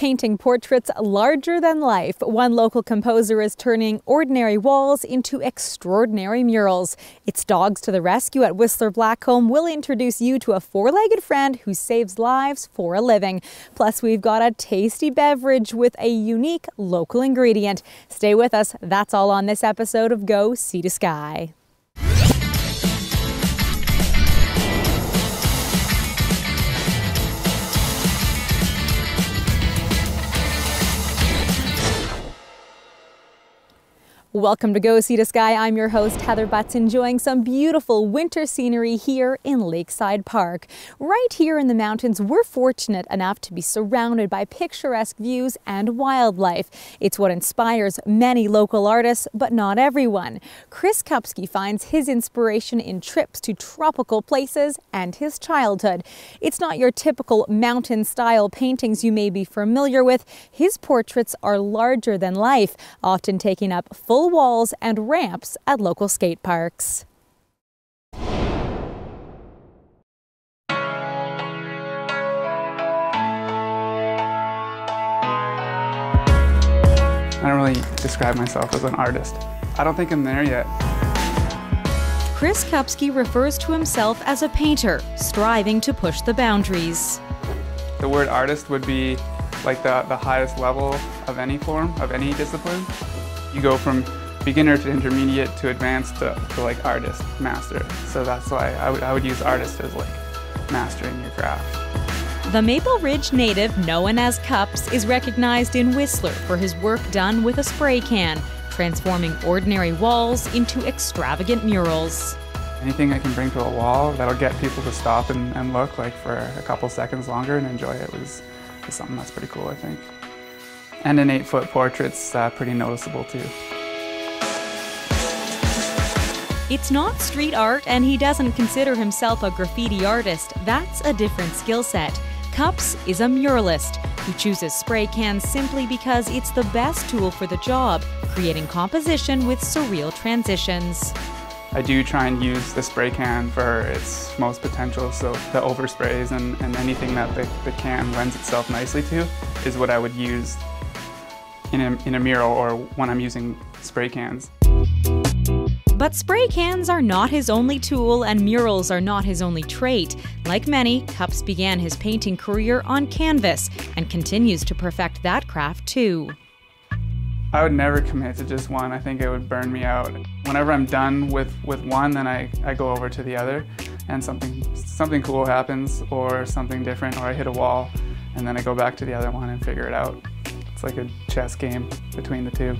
Painting portraits larger than life, one local composer is turning ordinary walls into extraordinary murals. It's dogs to the rescue at Whistler Blackcomb. We'll introduce you to a four-legged friend who saves lives for a living. Plus, we've got a tasty beverage with a unique local ingredient. Stay with us. That's all on this episode of Go Sea to Sky. Welcome to Go Sea to Sky. I'm your host, Heather Butts, enjoying some beautiful winter scenery here in Lakeside Park. Right here in the mountains, we're fortunate enough to be surrounded by picturesque views and wildlife. It's what inspires many local artists, but not everyone. Chris Kupski finds his inspiration in trips to tropical places and his childhood. It's not your typical mountain-style paintings you may be familiar with. His portraits are larger than life, often taking up full walls and ramps at local skate parks. I don't really describe myself as an artist. I don't think I'm there yet. Chris Kupski refers to himself as a painter, striving to push the boundaries. The word artist would be like the highest level of any form, of any discipline. You go from beginner to intermediate to advanced to like artist, master. So that's why I would use artist as like mastering your craft. The Maple Ridge native known as Cups is recognized in Whistler for his work done with a spray can, transforming ordinary walls into extravagant murals. Anything I can bring to a wall that'll get people to stop and look like for a couple seconds longer and enjoy it is something that's pretty cool, I think. And an 8-foot portrait's pretty noticeable too. It's not street art, and he doesn't consider himself a graffiti artist. That's a different skill set. Cups is a muralist who chooses spray cans simply because it's the best tool for the job, creating composition with surreal transitions. I do try and use the spray can for its most potential, so the oversprays and anything that the can lends itself nicely to is what I would use in a mural or when I'm using spray cans. But spray cans are not his only tool, and murals are not his only trait. Like many, Cups began his painting career on canvas and continues to perfect that craft too. I would never commit to just one. I think it would burn me out. Whenever I'm done with one, then I go over to the other and something cool happens or something different, or I hit a wall and then I go back to the other one and figure it out. It's like a chess game between the two.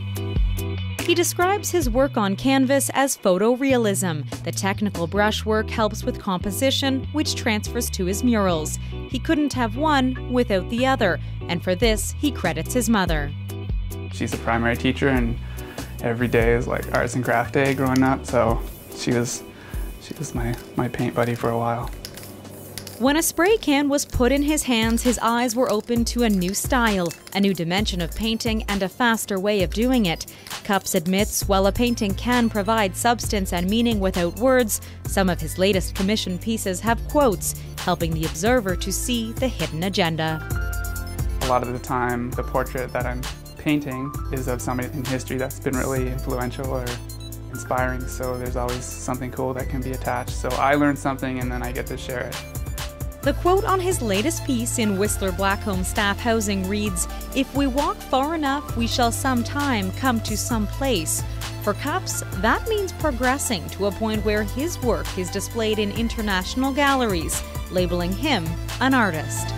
He describes his work on canvas as photorealism. The technical brushwork helps with composition, which transfers to his murals. He couldn't have one without the other, and for this, he credits his mother. She's a primary teacher, and every day is like arts and craft day growing up, so she was my paint buddy for a while. When a spray can was put in his hands, his eyes were open to a new style, a new dimension of painting, and a faster way of doing it. Cups admits while a painting can provide substance and meaning without words, some of his latest commissioned pieces have quotes, helping the observer to see the hidden agenda. A lot of the time, the portrait that I'm painting is of somebody in history that's been really influential or inspiring, so there's always something cool that can be attached. So I learn something and then I get to share it. The quote on his latest piece in Whistler Blackcomb staff housing reads, "If we walk far enough, we shall sometime come to some place." For Cups, that means progressing to a point where his work is displayed in international galleries, labeling him an artist.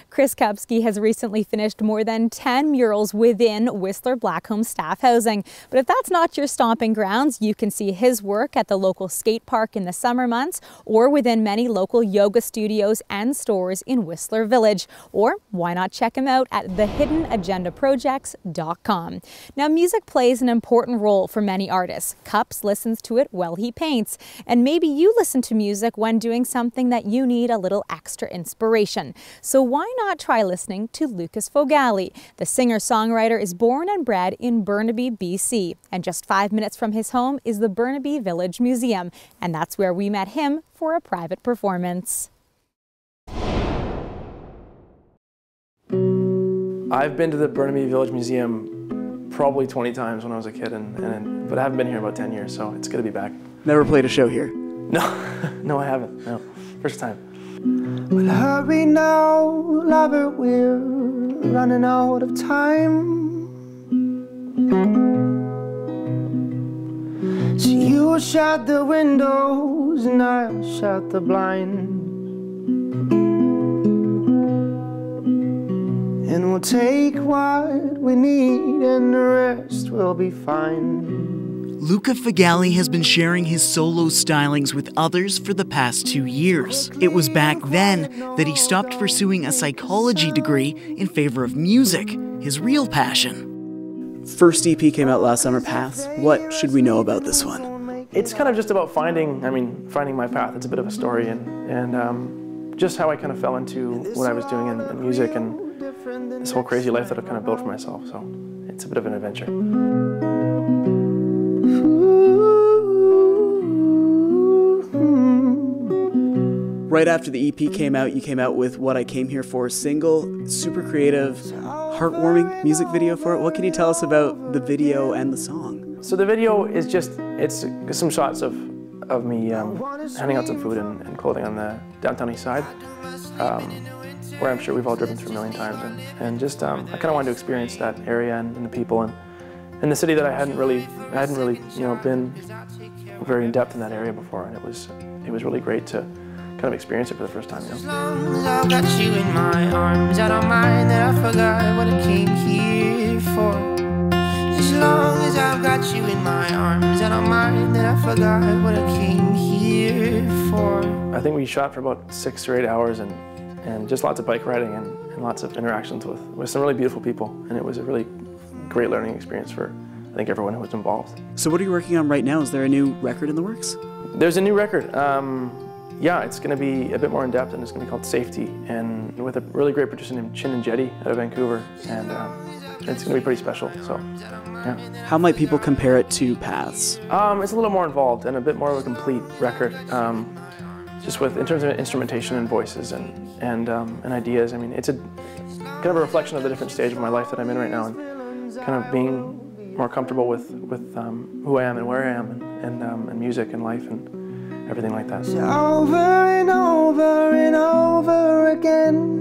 Chris Kupski has recently finished more than 10 murals within Whistler Blackcomb staff housing. But if that's not your stomping grounds, you can see his work at the local skate park in the summer months or within many local yoga studios and stores in Whistler Village. Or why not check him out at thehiddenagendaprojects.com. Now, music plays an important role for many artists. Cups listens to it while he paints. And maybe you listen to music when doing something that you need a little extra inspiration. So why not not try listening to Lucas Fogali? The singer-songwriter is born and bred in Burnaby, BC, and just 5 minutes from his home is the Burnaby Village Museum, and that's where we met him for a private performance. I've been to the Burnaby Village Museum probably 20 times when I was a kid, but I haven't been here in about 10 years, so it's good to be back. Never played a show here? No, no, I haven't. No, first time. Well, hurry now, lover, we're running out of time. So you shut the windows and I'll shut the blinds. And we'll take what we need and the rest will be fine. Luca Fogali has been sharing his solo stylings with others for the past 2 years. It was back then that he stopped pursuing a psychology degree in favor of music, his real passion. First EP came out last summer, Paths. What should we know about this one? It's kind of just about finding my path. It's a bit of a story and just how I kind of fell into what I was doing in music and this whole crazy life that I've kind of built for myself, so it's a bit of an adventure. Right after the EP came out, you came out with What I Came Here For single, super creative, heartwarming music video for it. What can you tell us about the video and the song? So the video is it's some shots of me handing out some food and clothing on the downtown east side. Where I'm sure we've all driven through a million times, and just I kind of wanted to experience that area and the people and the city that I hadn't really been very in depth in that area before, and it was really great to kind of experience it for the first time. As long as I've got you in my arms, I don't mind that I forgot what I came here for. As long as I've got you in my arms, I don't mind that I forgot what I came here for. I think we shot for about 6 or 8 hours and just lots of bike riding and lots of interactions with some really beautiful people, and it was a really great learning experience for, I think, everyone who was involved. So what are you working on right now? Is there a new record in the works? There's a new record. Yeah, it's going to be a bit more in depth, and it's going to be called Safety, and with a really great producer named Chin and Jetty out of Vancouver, and it's going to be pretty special. So, yeah. How might people compare it to Paths? It's a little more involved and a bit more of a complete record. Just in terms of instrumentation and voices and ideas. I mean, it's a kind of a reflection of the different stage of my life that I'm in right now, and kind of being more comfortable with who I am and where I am, and music and life and everything like that. Over and over and over again,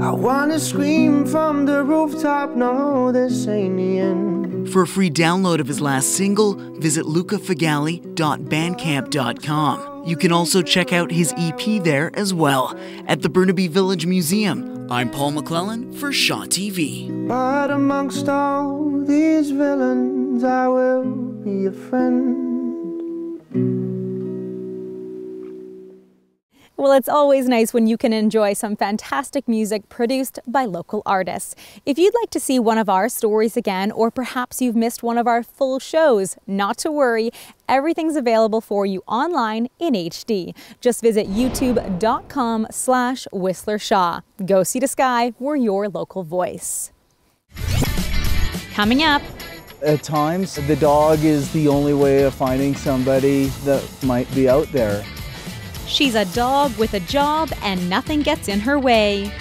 I want to scream from the rooftop, no, this ain't the end. For a free download of his last single, visit lucafogali.bandcamp.com. You can also check out his EP there as well, at the Burnaby Village Museum. I'm Paul McClellan for Shaw TV. But amongst all these villains, I will be a friend. Well, it's always nice when you can enjoy some fantastic music produced by local artists. If you'd like to see one of our stories again, or perhaps you've missed one of our full shows, not to worry, everything's available for you online in HD. Just visit youtube.com/WhistlerShaw. Go See the Sky, we're your local voice. Coming up. At times, the dog is the only way of finding somebody that might be out there. She's a dog with a job and nothing gets in her way.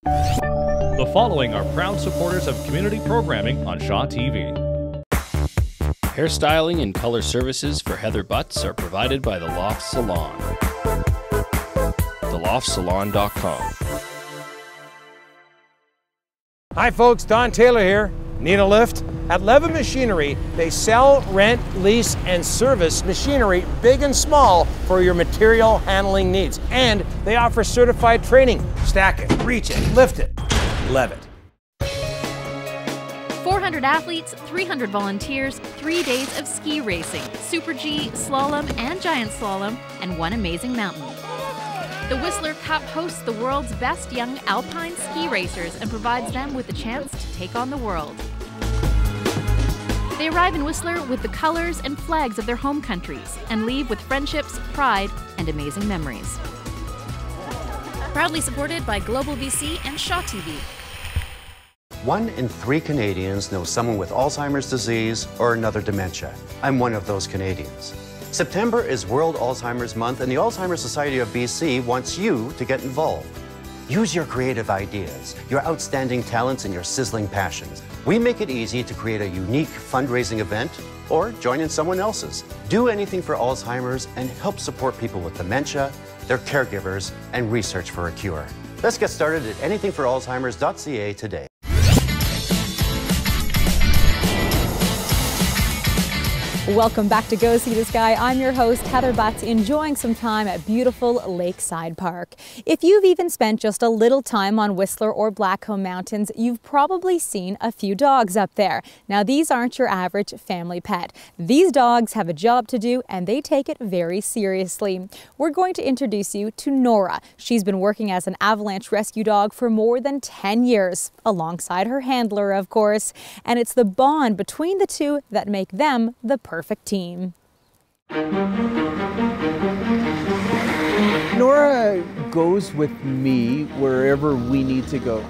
The following are proud supporters of community programming on Shaw TV. Hairstyling and color services for Heather Butts are provided by The Loft Salon. TheLoftSalon.com. Hi folks, Don Taylor here. Need a lift? At Leva Machinery, they sell, rent, lease, and service machinery, big and small, for your material handling needs. And they offer certified training. Stack it, reach it, lift it, lev it. 400 athletes, 300 volunteers, 3 days of ski racing, Super G, slalom, and giant slalom, and one amazing mountain. The Whistler Cup hosts the world's best young alpine ski racers and provides them with the chance to take on the world. They arrive in Whistler with the colors and flags of their home countries and leave with friendships, pride, and amazing memories. Proudly supported by Global VC and Shaw TV. 1 in 3 Canadians know someone with Alzheimer's disease or another dementia. I'm one of those Canadians. September is World Alzheimer's Month, and the Alzheimer's Society of BC wants you to get involved. Use your creative ideas, your outstanding talents, and your sizzling passions. We make it easy to create a unique fundraising event or join in someone else's. Do anything for Alzheimer's and help support people with dementia, their caregivers, and research for a cure. Let's get started at anythingforalzheimers.ca today. Welcome back to Go See the Sky. I'm your host, Heather Butts, enjoying some time at beautiful Lakeside Park. If you've even spent just a little time on Whistler or Blackcomb Mountains, you've probably seen a few dogs up there. Now, these aren't your average family pet. These dogs have a job to do, and they take it very seriously. We're going to introduce you to Nora. She's been working as an avalanche rescue dog for more than 10 years, alongside her handler, of course. And it's the bond between the two that make them the perfect team. Nora goes with me wherever we need to go.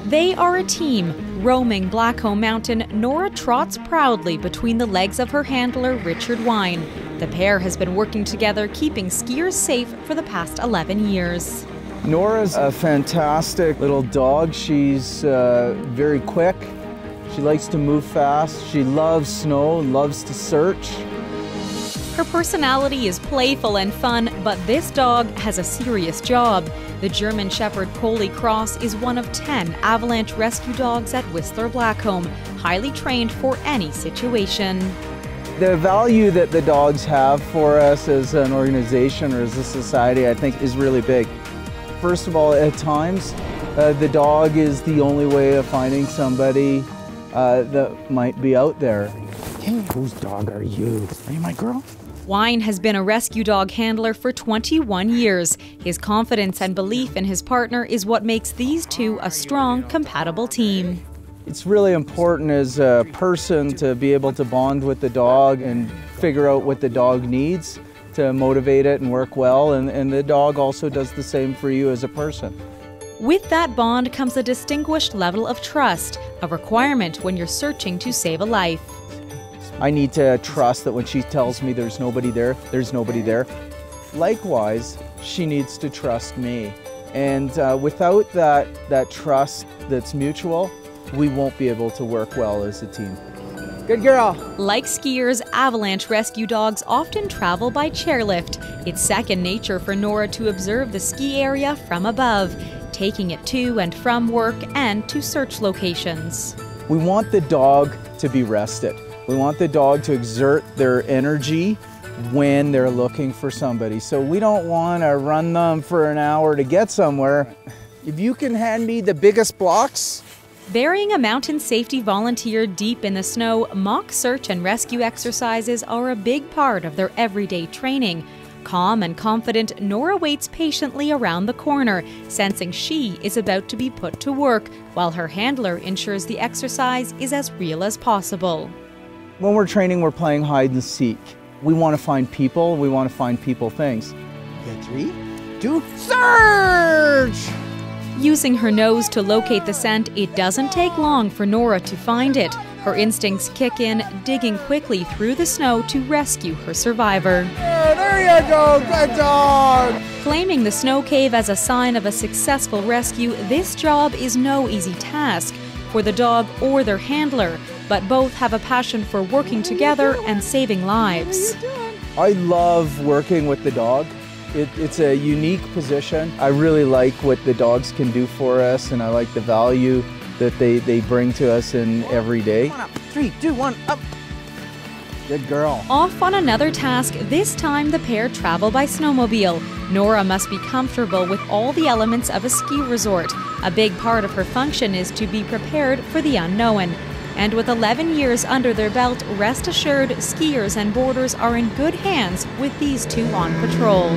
They are a team. Roaming Blackcomb Mountain, Nora trots proudly between the legs of her handler, Richard Wine. The pair has been working together, keeping skiers safe for the past 11 years. Nora's a fantastic little dog. She's very quick. She likes to move fast. She loves snow and loves to search. Her personality is playful and fun, but this dog has a serious job. The German Shepherd Collie Cross is one of 10 avalanche rescue dogs at Whistler Blackcomb, highly trained for any situation. The value that the dogs have for us as an organization or as a society, I think, is really big. First of all, at times, the dog is the only way of finding somebody that might be out there. Hey, whose dog are you? Are you my girl? Wine has been a rescue dog handler for 21 years. His confidence and belief in his partner is what makes these two a strong, compatible team. It's really important as a person to be able to bond with the dog and figure out what the dog needs to motivate it and work well, and the dog also does the same for you as a person. With that bond comes a distinguished level of trust, a requirement when you're searching to save a life. I need to trust that when she tells me there's nobody there, there's nobody there. Likewise, she needs to trust me. And without that trust that's mutual, we won't be able to work well as a team. Good girl. Like skiers, avalanche rescue dogs often travel by chairlift. It's second nature for Nora to observe the ski area from above, taking it to and from work and to search locations. We want the dog to be rested. We want the dog to exert their energy when they're looking for somebody. So we don't want to run them for an hour to get somewhere. If you can hand me the biggest blocks. Burying a mountain safety volunteer deep in the snow, mock search and rescue exercises are a big part of their everyday training. Calm and confident, Nora waits patiently around the corner, sensing she is about to be put to work, while her handler ensures the exercise is as real as possible. When we're training, we're playing hide and seek. We want to find people, we want to find people things. Get 3, 2, search! Using her nose to locate the scent, it doesn't take long for Nora to find it. Her instincts kick in, digging quickly through the snow to rescue her survivor. There you go, good dog! Claiming the snow cave as a sign of a successful rescue, this job is no easy task for the dog or their handler, but both have a passion for working together and saving lives. I love working with the dog. It's a unique position. I really like what the dogs can do for us, and I like the value that they bring to us in every day. 1 up, 3, 2, 1, up. Good girl. Off on another task, this time the pair travel by snowmobile. Nora must be comfortable with all the elements of a ski resort. A big part of her function is to be prepared for the unknown. And with 11 years under their belt, rest assured, skiers and boarders are in good hands with these two on patrol.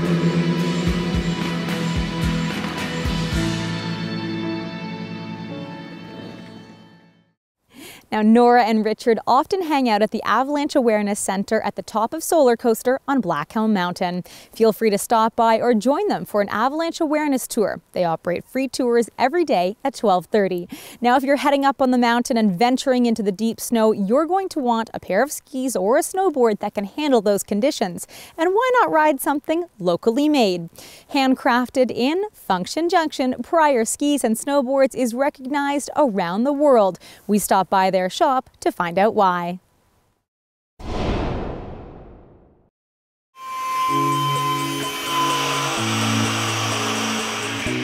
Now, Nora and Richard often hang out at the Avalanche Awareness Center at the top of Solar Coaster on Blackcomb Mountain. Feel free to stop by or join them for an avalanche awareness tour. They operate free tours every day at 12:30. Now, if you're heading up on the mountain and venturing into the deep snow, you're going to want a pair of skis or a snowboard that can handle those conditions. And why not ride something locally made? Handcrafted in Function Junction, Pryor Skis and Snowboards is recognized around the world. We stopped by their shop to find out why.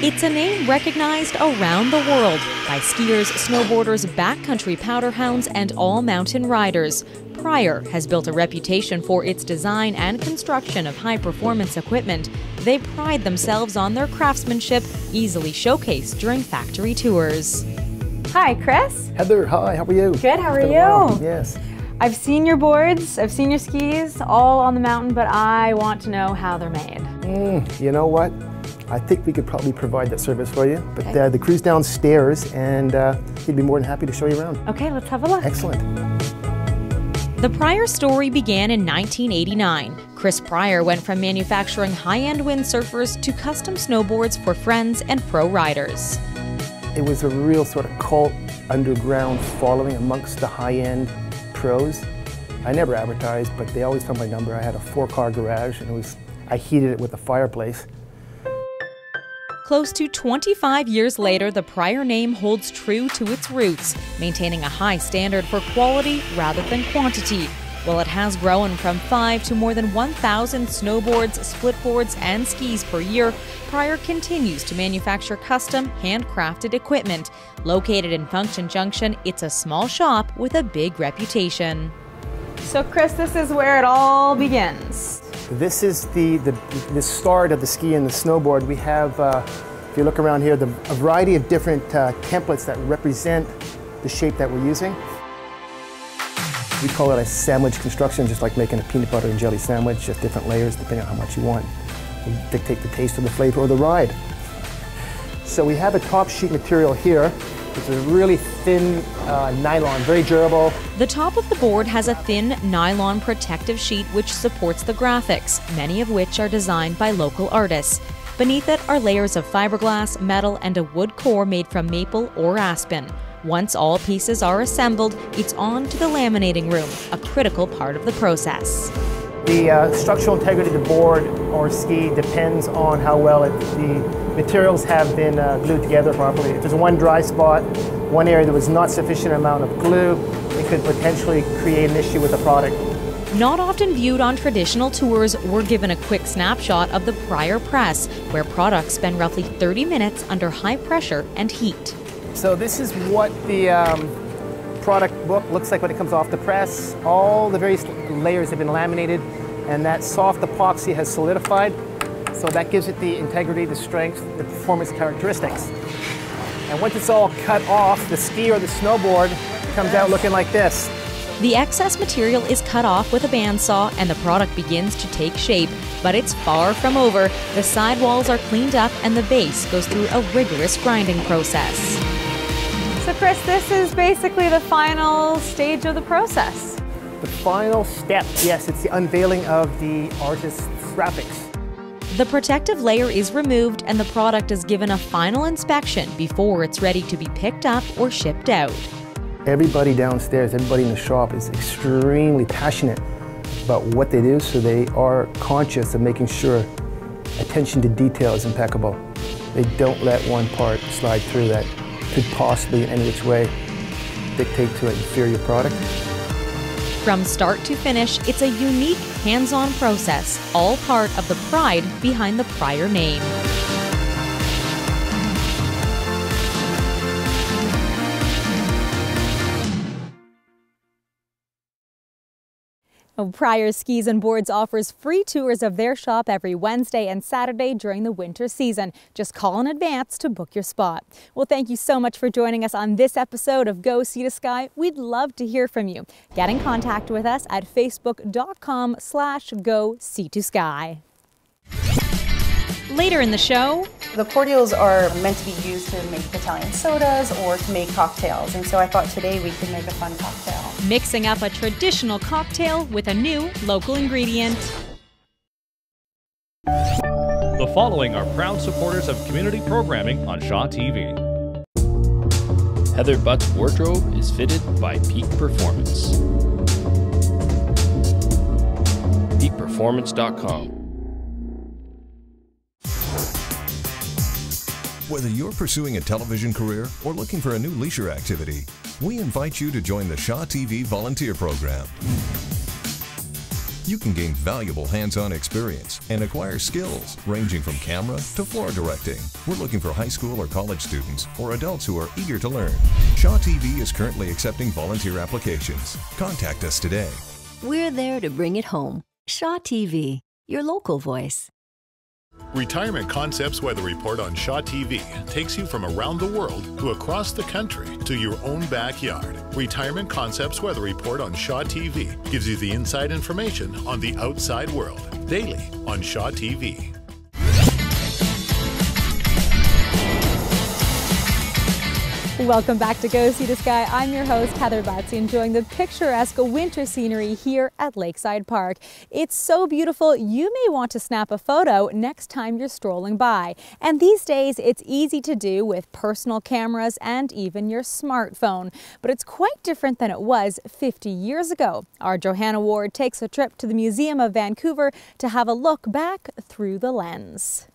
It's a name recognized around the world by skiers, snowboarders, backcountry powderhounds, and all mountain riders. Pryor has built a reputation for its design and construction of high-performance equipment. They pride themselves on their craftsmanship, easily showcased during factory tours. Hi, Chris. Heather, hi, how are you? Good, how are you? Yes. I've seen your boards, I've seen your skis, all on the mountain, but I want to know how they're made. You know what? I think we could probably provide that service for you, but the crew's downstairs and he'd be more than happy to show you around. Okay, let's have a look. Excellent. The Pryor story began in 1989. Chris Pryor went from manufacturing high-end windsurfers to custom snowboards for friends and pro riders. It was a real sort of cult underground following amongst the high-end pros. I never advertised, but they always found my number. I had a 4-car garage and I heated it with a fireplace. Close to 25 years later, the Pryor name holds true to its roots, maintaining a high standard for quality rather than quantity. While it has grown from 5 to more than 1,000 snowboards, splitboards, and skis per year, Pryor continues to manufacture custom, handcrafted equipment. Located in Function Junction, it's a small shop with a big reputation. So Chris, this is where it all begins. This is the start of the ski and the snowboard. We have, if you look around here, a variety of different templates that represent the shape that we're using. We call it a sandwich construction, just like making a peanut butter and jelly sandwich, just different layers depending on how much you want. We dictate the taste of the flavor or the ride. So we have a top sheet material here. It's a really thin nylon, very durable. The top of the board has a thin nylon protective sheet which supports the graphics, many of which are designed by local artists. Beneath it are layers of fiberglass, metal, and a wood core made from maple or aspen. Once all pieces are assembled, it's on to the laminating room, a critical part of the process. The structural integrity of the board or ski depends on how well the materials have been glued together properly. If there's one dry spot, one area there was not sufficient amount of glue, it could potentially create an issue with the product. Not often viewed on traditional tours, we're given a quick snapshot of the Pryor press, where products spend roughly 30 minutes under high pressure and heat. So this is what the product book looks like when it comes off the press. All the various layers have been laminated and that soft epoxy has solidified. So that gives it the integrity, the strength, the performance characteristics. And once it's all cut off, the ski or the snowboard comes out looking like this. The excess material is cut off with a bandsaw and the product begins to take shape. But it's far from over. The sidewalls are cleaned up and the base goes through a rigorous grinding process. So Chris, this is basically the final stage of the process. The final step, yes, it's the unveiling of the artist's graphics. The protective layer is removed and the product is given a final inspection before it's ready to be picked up or shipped out. Everybody downstairs, everybody in the shop is extremely passionate about what they do, so they are conscious of making sure attention to detail is impeccable. They don't let one part slide through that could possibly in any which way dictate to an inferior product. From start to finish, it's a unique, hands-on process, all part of the pride behind the Pryor name. Pryor Skis and Boards offers free tours of their shop every Wednesday and Saturday during the winter season. Just call in advance to book your spot. Well, thank you so much for joining us on this episode of Go Sea to Sky. We'd love to hear from you. Get in contact with us at facebook.com/Go Sea to Sky. Later in the show, the cordials are meant to be used to make Italian sodas or to make cocktails, and so I thought today we could make a fun cocktail. mixing up a traditional cocktail with a new local ingredient. The following are proud supporters of community programming on Shaw TV. Heather Butt's wardrobe is fitted by Peak Performance. PeakPerformance.com. Whether you're pursuing a television career or looking for a new leisure activity, we invite you to join the Shaw TV Volunteer Program. You can gain valuable hands-on experience and acquire skills ranging from camera to floor directing. We're looking for high school or college students or adults who are eager to learn. Shaw TV is currently accepting volunteer applications. Contact us today. We're there to bring it home. Shaw TV, your local voice. Retirement Concepts Weather Report on Shaw TV takes you from around the world to across the country to your own backyard. Retirement Concepts Weather Report on Shaw TV gives you the inside information on the outside world daily on Shaw TV. Welcome back to Go See the Sky. I'm your host, Heather Butts, enjoying the picturesque winter scenery here at Lakeside Park. It's so beautiful, you may want to snap a photo next time you're strolling by. And these days, it's easy to do with personal cameras and even your smartphone. But it's quite different than it was 50 years ago. Our Johanna Ward takes a trip to the Museum of Vancouver to have a look back through the lens.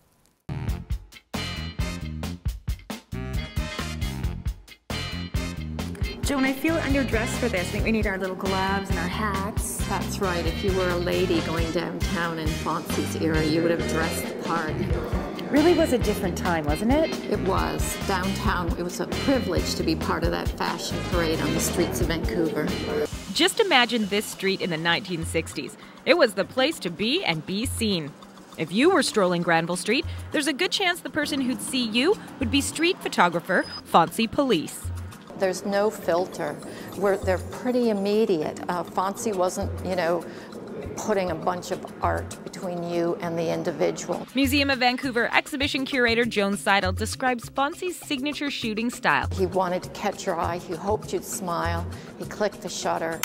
Joan, I feel underdressed for this. I think we need our little gloves and our hats. That's right. If you were a lady going downtown in Fonzie's era, you would have dressed the part. Really was a different time, wasn't it? It was. Downtown, it was a privilege to be part of that fashion parade on the streets of Vancouver. Just imagine this street in the 1960s. It was the place to be and be seen. If you were strolling Granville Street, there's a good chance the person who'd see you would be street photographer Fonzie Police. There's no filter. They're pretty immediate. Fonzie wasn't, putting a bunch of art between you and the individual. Museum of Vancouver exhibition curator Joan Seidel describes Fonzie's signature shooting style. He wanted to catch your eye. He hoped you'd smile. He clicked the shutter.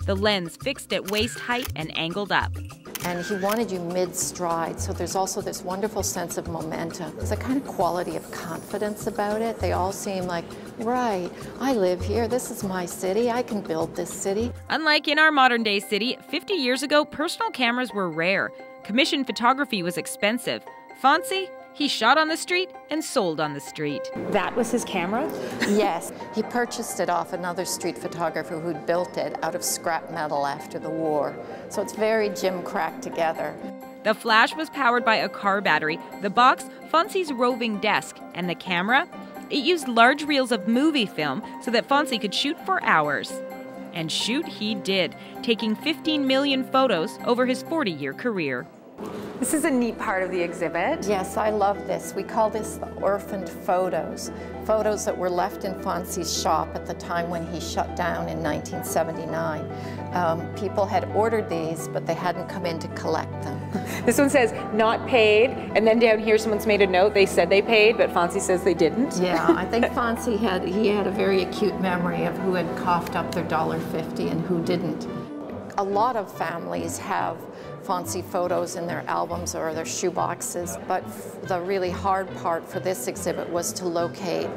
The lens fixed at waist height and angled up. And he wanted you mid-stride, so there's also this wonderful sense of momentum. There's a kind of quality of confidence about it. They all seem like, right, I live here, this is my city, I can build this city. Unlike in our modern-day city, 50 years ago, personal cameras were rare. Commissioned photography was expensive. Fonzie, he shot on the street and sold on the street. That was his camera? Yes. He purchased it off another street photographer who'd built it out of scrap metal after the war. So it's very gim-crack together. The flash was powered by a car battery, the box, Fonzie's roving desk, and the camera? It used large reels of movie film so that Fonzie could shoot for hours. And shoot he did, taking 15 million photos over his 40-year career. This is a neat part of the exhibit. Yes, I love this. We call this the orphaned photos. Photos that were left in Fonzie's shop at the time when he shut down in 1979. People had ordered these, but they hadn't come in to collect them. This one says, not paid, and then down here someone's made a note, they said they paid, but Fonzie says they didn't. Yeah, I think Fonzie had a very acute memory of who had coughed up their $1.50 and who didn't. A lot of families have Fonzie photos in their albums or their shoeboxes, but the really hard part for this exhibit was to locate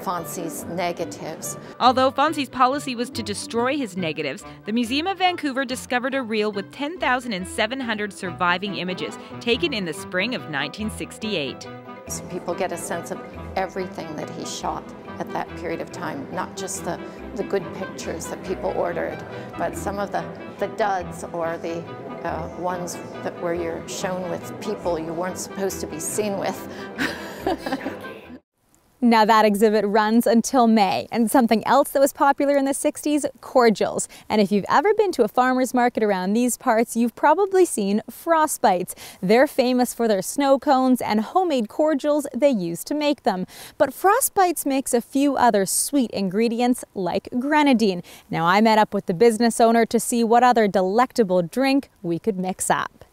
Fonzie's negatives. Although Fonzie's policy was to destroy his negatives, the Museum of Vancouver discovered a reel with 10,700 surviving images taken in the spring of 1968. So people get a sense of everything that he shot at that period of time, not just the good pictures that people ordered, but some of the duds or the ones where you're shown with people you weren't supposed to be seen with. Now that exhibit runs until May. And something else that was popular in the 60s, cordials. And if you've ever been to a farmer's market around these parts, you've probably seen frostbites. They're famous for their snow cones and homemade cordials they use to make them. But frostbites makes a few other sweet ingredients like grenadine. Now I met up with the business owner to see what other delectable drink we could mix up.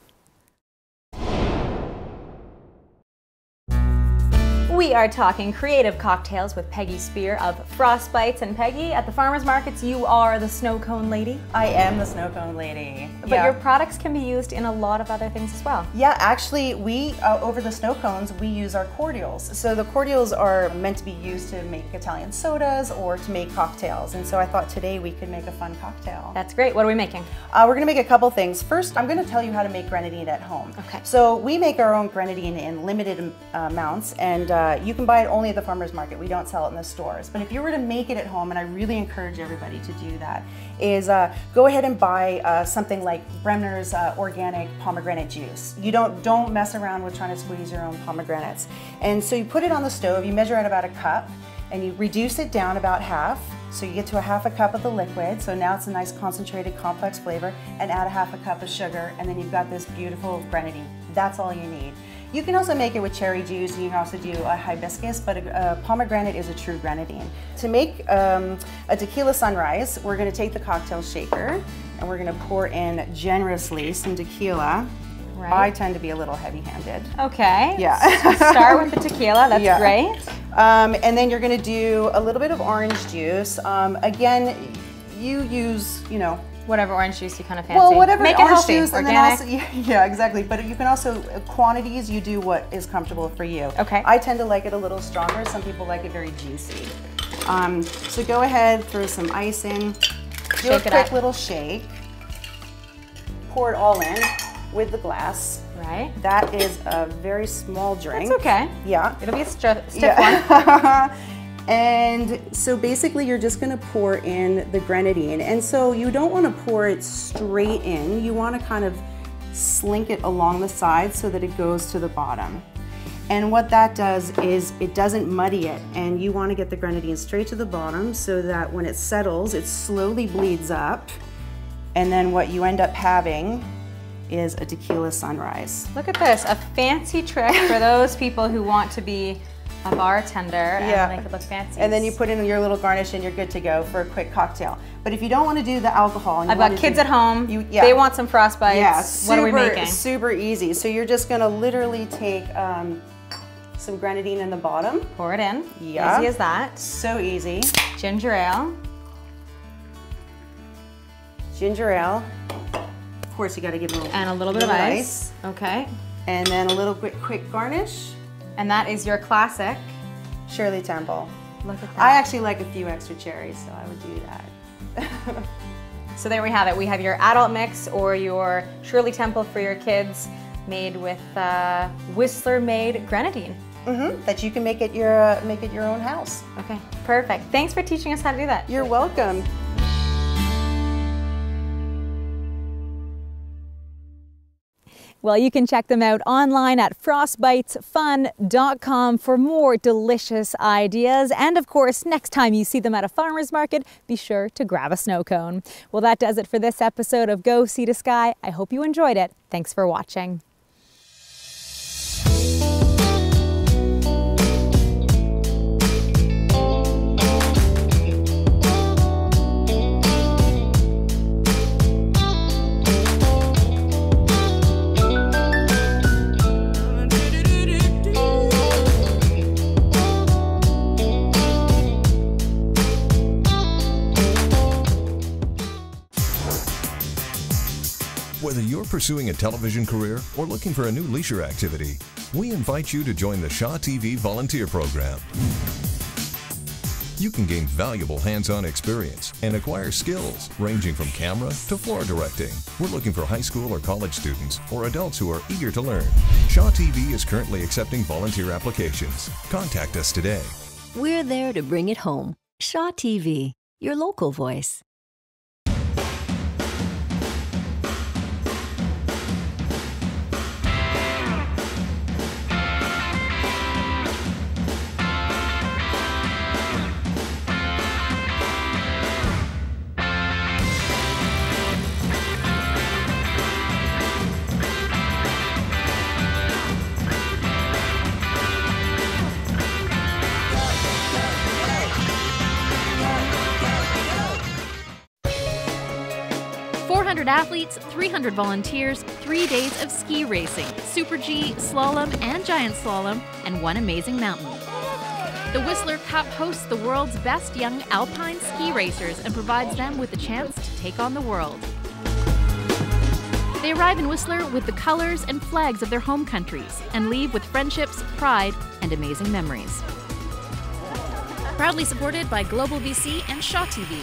We are talking creative cocktails with Peggy Spear of Frostbites. And Peggy, at the farmers markets, you are the snow cone lady. I am the snow cone lady. But your products can be used in a lot of other things as well. Yeah, actually, we, over the snow cones, we use our cordials. So the cordials are meant to be used to make Italian sodas or to make cocktails. And so I thought today we could make a fun cocktail. That's great. What are we making? We're gonna make a couple things. First, I'm gonna tell you how to make grenadine at home. Okay. So we make our own grenadine in limited amounts, and you can buy it only at the farmer's market. We don't sell it in the stores. But if you were to make it at home, and I really encourage everybody to do that, is go ahead and buy something like Bremner's organic pomegranate juice. You don't mess around with trying to squeeze your own pomegranates. And so you put it on the stove, you measure out about a cup, and you reduce it down about half. So you get to a half a cup of the liquid, so now it's a nice concentrated complex flavor, and add a half a cup of sugar, and then you've got this beautiful grenadine. That's all you need. You can also make it with cherry juice, and you can also do a hibiscus, but a pomegranate is a true grenadine. To make a tequila sunrise, we're gonna take the cocktail shaker, and we're gonna pour in generously some tequila. Right. I tend to be a little heavy-handed. Okay. Yeah. Start with the tequila, that's great. And then you're gonna do a little bit of orange juice. Again, you use, you know, whatever orange juice you kind of fancy. Well, whatever Make it orange healthy, juice, organic. and then also, yeah, exactly. But you can also, quantities, you do what is comfortable for you. Okay. I tend to like it a little stronger. Some people like it very juicy. So go ahead, throw some ice in, do a quick little shake, pour it all in with the glass. Right. That is a very small drink. That's okay. Yeah. It'll be a stiff one. And so basically you're just gonna pour in the grenadine. And so you don't wanna pour it straight in. You wanna kind of slink it along the side so that it goes to the bottom. And what that does is it doesn't muddy it. And you wanna get the grenadine straight to the bottom so that when it settles, it slowly bleeds up. And then what you end up having is a tequila sunrise. Look at this, a fancy trick for those people who want to be a bartender and make it look fancy. And then you put in your little garnish and you're good to go for a quick cocktail. But if you don't want to do the alcohol, and I've got kids at home, they want some frostbites. Yeah, what are we making? Super easy. So you're just gonna literally take some grenadine in the bottom. Pour it in, yeah. Easy as that. So easy. Ginger ale. Ginger ale. Of course, you got to give it a little bit of ice. Okay. And then a little quick garnish. And that is your classic Shirley Temple. Look at that. I actually like a few extra cherries, so I would do that. So there we have it. We have your adult mix or your Shirley Temple for your kids, made with Whistler-made grenadine. That you can make at your own house. Okay, perfect. Thanks for teaching us how to do that. You're welcome. Well, you can check them out online at frostbitesfun.com for more delicious ideas. And of course, next time you see them at a farmer's market, be sure to grab a snow cone. Well, that does it for this episode of Go Sea to Sky. I hope you enjoyed it. Thanks for watching. Whether you're pursuing a television career or looking for a new leisure activity, we invite you to join the Shaw TV Volunteer Program. You can gain valuable hands-on experience and acquire skills ranging from camera to floor directing. We're looking for high school or college students or adults who are eager to learn. Shaw TV is currently accepting volunteer applications. Contact us today. We're there to bring it home. Shaw TV, your local voice. Athletes, 300 volunteers, 3 days of ski racing, Super G, slalom and giant slalom, and one amazing mountain. The Whistler Cup hosts the world's best young alpine ski racers and provides them with the chance to take on the world. They arrive in Whistler with the colors and flags of their home countries and leave with friendships, pride, and amazing memories. Proudly supported by Global VC and Shaw TV.